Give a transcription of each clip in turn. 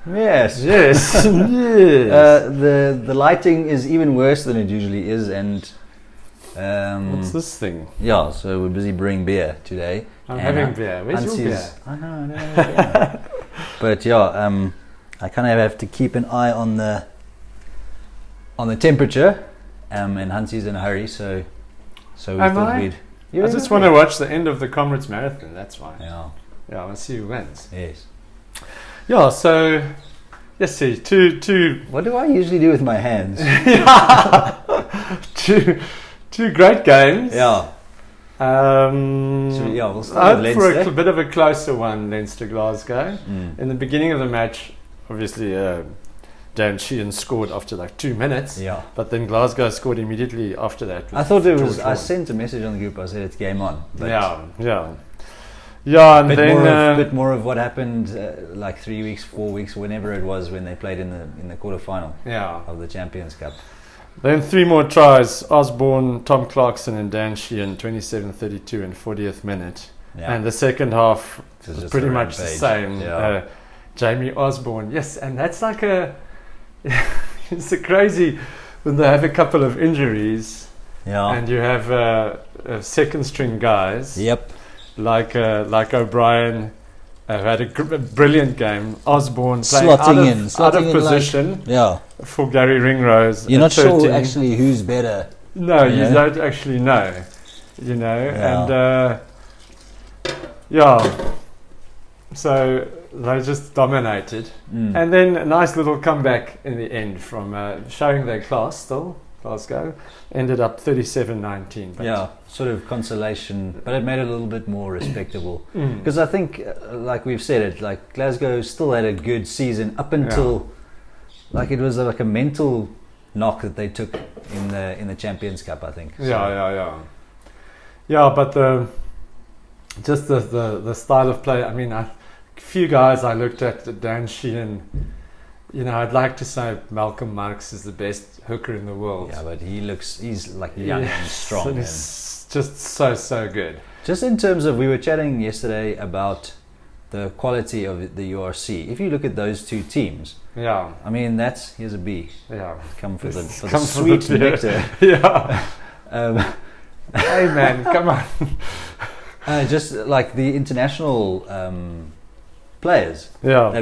Yes. Yes. The lighting is even worse than it usually is, and What's this thing? yeah. So we're busy brewing beer today. I'm having beer. Where's your beer? I know. Yeah. But yeah, I kind of have to keep an eye on the temperature, and Hansi's in a hurry, so we thought we'd. I just want to watch the end of the Comrades Marathon. That's why. Yeah. I want to see who wins. Yes. Yeah. So, let's see. Two. What do I usually do with my hands? two great games. Yeah. We'll start with for Leinster. a bit of a closer one, Leinster Glasgow. In the beginning of the match, obviously, Dan Sheehan scored after like 2 minutes. Yeah. But then Glasgow scored immediately after that. I thought it was. I sent a message on the group. I said it's game on. But Yeah, and bit more of what happened like 3 weeks, 4 weeks, whenever it was when they played in the quarterfinal of the Champions Cup. Then 3 more tries: Osborne, Tom Clarkson, and Dan Sheehan, 27, 32, and 40th minute. Yeah. And the second half was pretty much the rampage. same. Yeah. Jamie Osborne, yes, and that's like it's a crazy when they have a couple of injuries. Yeah. And you have second string guys. Yep. Like O'Brien, who had a brilliant game. Osborne playing Slotting out of in position for Gary Ringrose. You're not 13. sure actually who's better. No, you don't actually know. And so they just dominated. And then a nice little comeback in the end from showing their class still. Glasgow ended up 37-19. Sort of consolation, but it made it a little bit more respectable. Because I think, like we've said it, like Glasgow still had a good season up until, like it was like a mental knock that they took in the Champions Cup, I think. Yeah, but the style of play. I mean, a few guys I looked at, Dan Sheehan. I'd like to say Malcolm Marx is the best hooker in the world. Yeah, but he's like young and strong. And he's just so good. Just in terms of, we were chatting yesterday about the quality of the URC. If you look at those two teams, I mean, here's a B. Yeah. Come for the sweet nectar. Yeah. Hey man, come on. Just like the international players. Yeah. They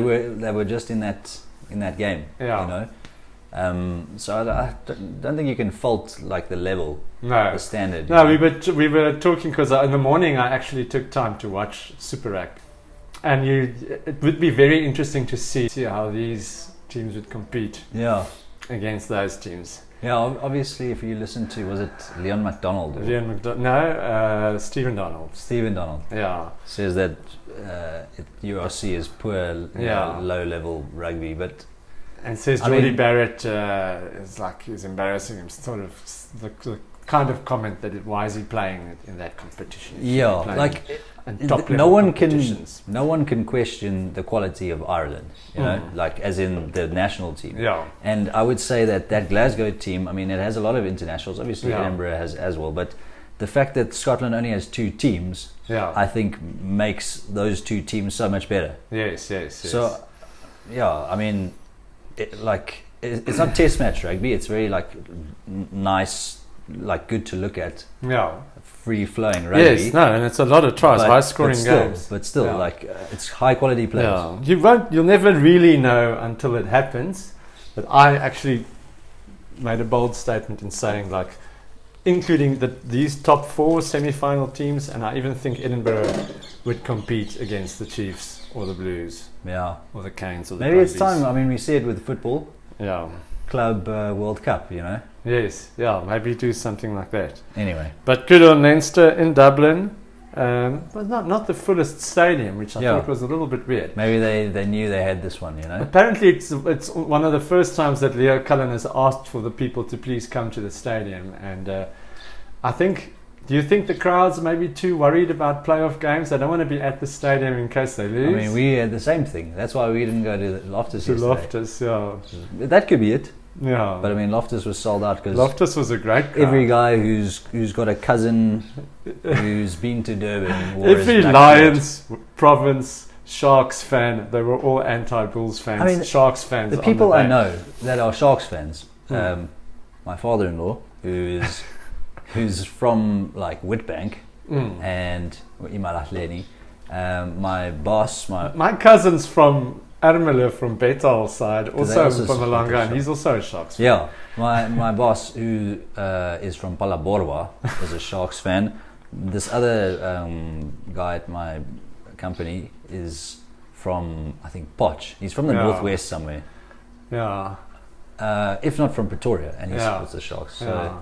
were just in that game. Yeah. So I don't think you can fault like the level, the standard. No, we were talking because in the morning I actually took time to watch Super Rugby, and it would be very interesting to see how these teams would compete. Against those teams. Yeah, obviously, if you listen to, was it Leon MacDonald? No, Stephen Donald. Stephen Donald. Yeah. Says that URC is poor, low-level rugby, but. And says Jordy Barrett is embarrassing him. Sort of the kind of comment that why is he playing in that competition? No one can question the quality of Ireland, like as in the national team. Yeah. And I would say that Glasgow team, I mean, it has a lot of internationals. Obviously, Edinburgh has as well, but the fact that Scotland only has 2 teams, I think makes those 2 teams so much better. Yes. So, I mean, it's not test match rugby. It's very nice, good to look at. Yeah. Free flowing rugby. Yes, and it's a lot of tries, high scoring games. But still, it's high quality players. Yeah. You'll never really know until it happens. But I actually made a bold statement in saying including these top 4 semi-final teams, and I even think Edinburgh would compete against the Chiefs or the Blues. Yeah. Or the Canes or the Maybe Brumbies. it's time. I mean, we see it with football. Yeah. Club World Cup, Yes, maybe do something like that. Anyway. But good on Leinster in Dublin. But not the fullest stadium, which I thought was a little bit weird. Maybe they knew they had this one, Apparently it's one of the first times that Leo Cullen has asked for the people to please come to the stadium. And I think, do you think the crowds may be too worried about playoff games? They don't want to be at the stadium in case they lose. I mean, we had the same thing. That's why we didn't go to Loftus yesterday. Loftus, That could be it. Yeah. But I mean, Loftus was sold out because Loftus was a great crowd. Every guy who's got a cousin who's been to Durban. Every Lions, Province, Sharks fan. They were all anti-Bulls fans. I mean, Sharks fans. The people I know that are Sharks fans, my father-in-law, who's from like Witbank, and Imalahleni, my boss, my cousin's from Ermelo, from Betal side, also from Malanga, and he's also a Sharks fan. Yeah, my boss, who is from Palaborwa, is a Sharks fan. This other guy at my company is from, I think, Potch. He's from the northwest somewhere. Yeah. If not from Pretoria, and he supports the Sharks. So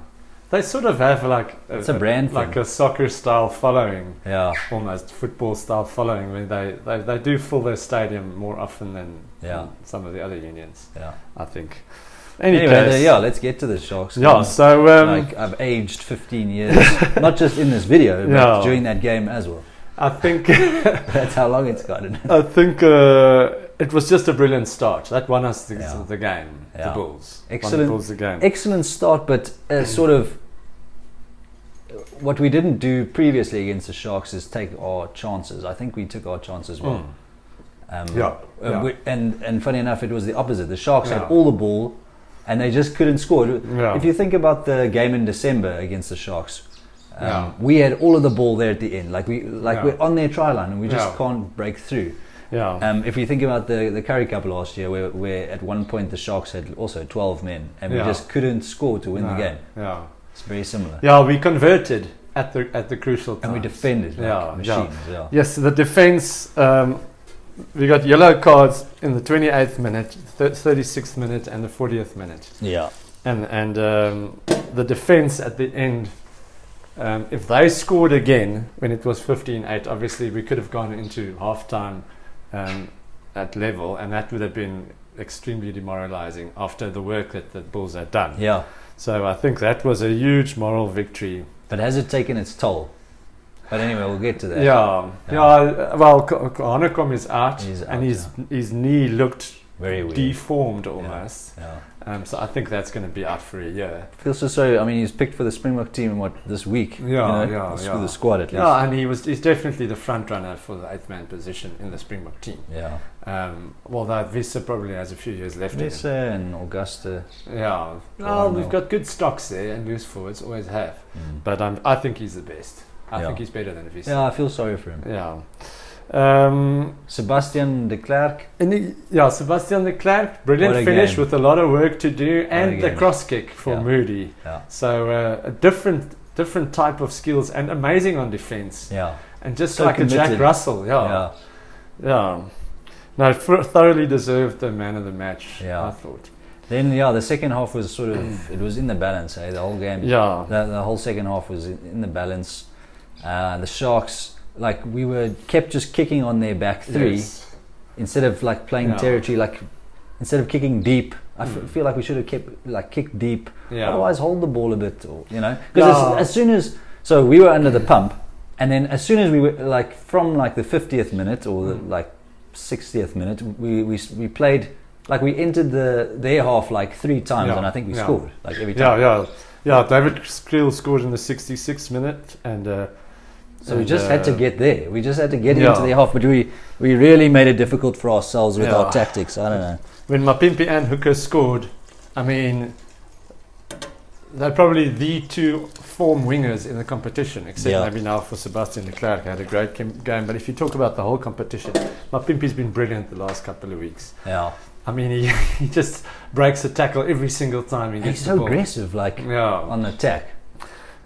they sort of have like it's a brand like thing. a soccer style following. Yeah. Almost football style following. I mean, they do fill their stadium more often than some of the other unions. Yeah. I think. Anyway, let's get to the Sharks. Yeah, so like I've aged 15 years, not just in this video, but during that game as well. I think that's how long it's gotten. I think it was just a brilliant start. That won us the game. The Bulls. Excellent. Bulls the game. Excellent start, but sort of what we didn't do previously against the Sharks is take our chances. I think we took our chances well. And funny enough, it was the opposite. The Sharks had all the ball, and they just couldn't score. If you think about the game in December against the Sharks, we had all of the ball there at the end. We're on their try line, and we just can't break through. If you think about the Curry Cup last year, where at one point the Sharks had also 12 men, and we just couldn't score to win the game. It's very similar. Yeah, we converted at the crucial times. And we defended like machines. Yes, the defense. We got yellow cards in the 28th minute, 36th minute, and the 40th minute. Yeah. And the defense at the end, if they scored again when it was 15-8, obviously we could have gone into halftime at level, and that would have been extremely demoralizing after the work that the Bulls had done. Yeah. So I think that was a huge moral victory. But has it taken its toll? But anyway, we'll get to that. Well, Hanekom is out, and his knee looked very weird, deformed almost. So I think that's going to be out for a year. Feels so. I mean, he's picked for the Springbok team this week. For the squad at least. Yeah, and he's definitely the front runner for the 8th-man position in the Springbok team. Yeah. That Vissa probably has a few years left. Vissa and Augusta. Yeah. Well, we've got good stocks there, and loose forwards always have. But I think he's the best. I think he's better than Vissa. Yeah, I feel sorry for him. Yeah. Sebastian de Klerk. Sebastian de Klerk, brilliant finish with a lot of work to do, and the cross kick for Moody. Yeah. So a different type of skills, and amazing on defense. Yeah. And just so like committed. A Jack Russell. Yeah. No, thoroughly deserved the man of the match. I thought. Then the second half was sort of it was in the balance. The whole game. Yeah. The whole second half was in the balance. The Sharks, like we were kept just kicking on their back three instead of like playing territory. Like instead of kicking deep, I feel like we should have kept like kicked deep. Otherwise, hold the ball a bit, or because as soon as we were under the pump, and then as soon as we were like from like the 50th minute or the like 60th minute, we played like we entered their half like 3 times, and I think we scored like every time. David Kriel scored in the 66th minute, and. So we just had to get there. We just had to get into the half, but we really made it difficult for ourselves with our tactics. I don't know. When Mapimpi and Hooker scored, I mean, they're probably the 2 form wingers in the competition, except maybe now for Sebastian de Klerk. Had a great game, but if you talk about the whole competition, Mapimpi's been brilliant the last couple of weeks. Yeah. I mean, he just breaks a tackle every single time he gets the ball. He's so aggressive, on the attack.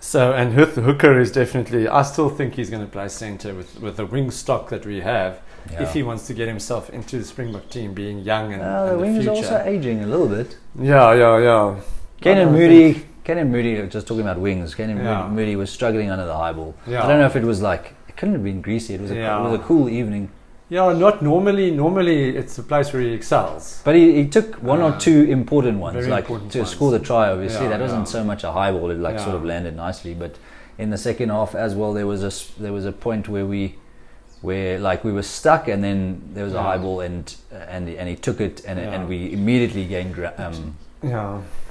So, and Hooker is definitely, I still think he's going to play centre with the wing stock that we have, if he wants to get himself into the Springbok team, being young and the wing is also aging a little bit. Yeah. Kenan Moody, just talking about wings, Moody was struggling under the high ball. I don't know if it was like, it couldn't have been greasy, it was a cool evening. Yeah, not normally. Normally, it's a place where he excels. But he took 1 or 2 important ones, like important to score the try. Obviously, that wasn't so much a high ball; it sort of landed nicely. But in the second half as well, there was a point where we were stuck, and then there was a high ball, and he took it, and we immediately gained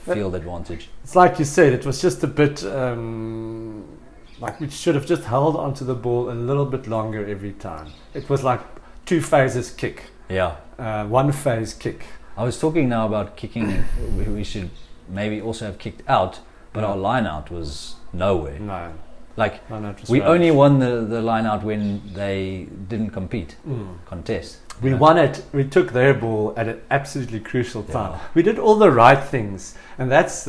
field advantage. It's like you said; it was just a bit like we should have just held onto the ball a little bit longer every time. It was like 2 phases kick, Yeah. 1 phase kick. I was talking now about kicking. We should maybe also have kicked out, but our line out was nowhere. No. Like, No, it was we rubbish. only won the line out when they didn't contest. We won it. We took their ball at an absolutely crucial time. Yeah. We did all the right things, and that's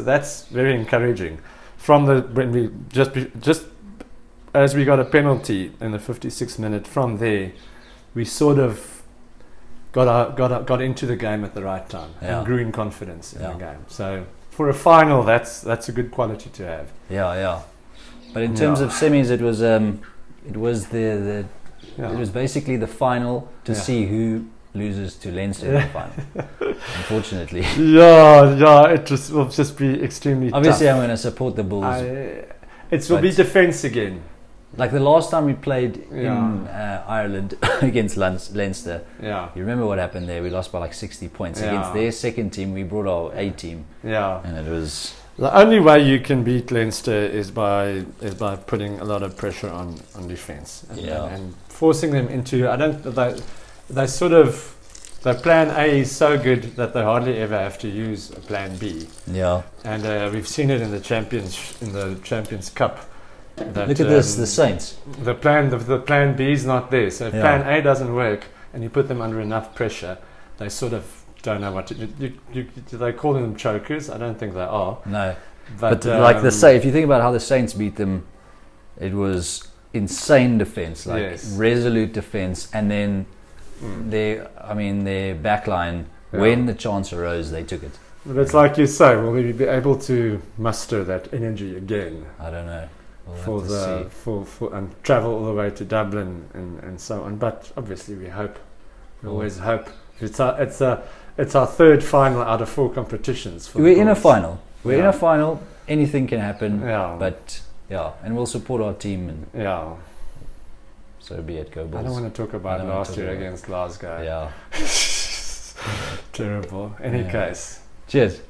very encouraging. From when we just as we got a penalty in the 56th minute, from there we sort of got into the game at the right time and grew in confidence in the game. So for a final, that's a good quality to have. Yeah. But in terms of semis, it was it was basically the final to see who loses to Leinster in the final. Unfortunately. It will just be extremely Obviously, tough. I'm going to support the Bulls. It will be defence again. Like the last time we played in Ireland against Leinster, you remember what happened there? We lost by like 60 points. Against their second team, we brought our A team. Yeah. And it was... The only way you can beat Leinster is by putting a lot of pressure on defence and forcing them into... Their plan A is so good that they hardly ever have to use a plan B. Yeah. And we've seen it in the Champions Cup. That, look at this, the Saints. The plan B is not there. So if plan A doesn't work and you put them under enough pressure, they sort of don't know what to do. Do they call them chokers? I don't think they are. No. But like if you think about how the Saints beat them, it was insane defense, resolute defense, and then their back line, when the chance arose, they took it. But it's like you say, will we be able to muster that energy again? I don't know. And travel all the way to Dublin and so on. But obviously we hope. We always hope. It's our third final out of 4 competitions. We're in a final. We're in a final. Anything can happen. Yeah. But and we'll support our team. And so be it. Go Bulls. I don't want to talk about last year against Glasgow. Yeah. Terrible. Any case. Cheers.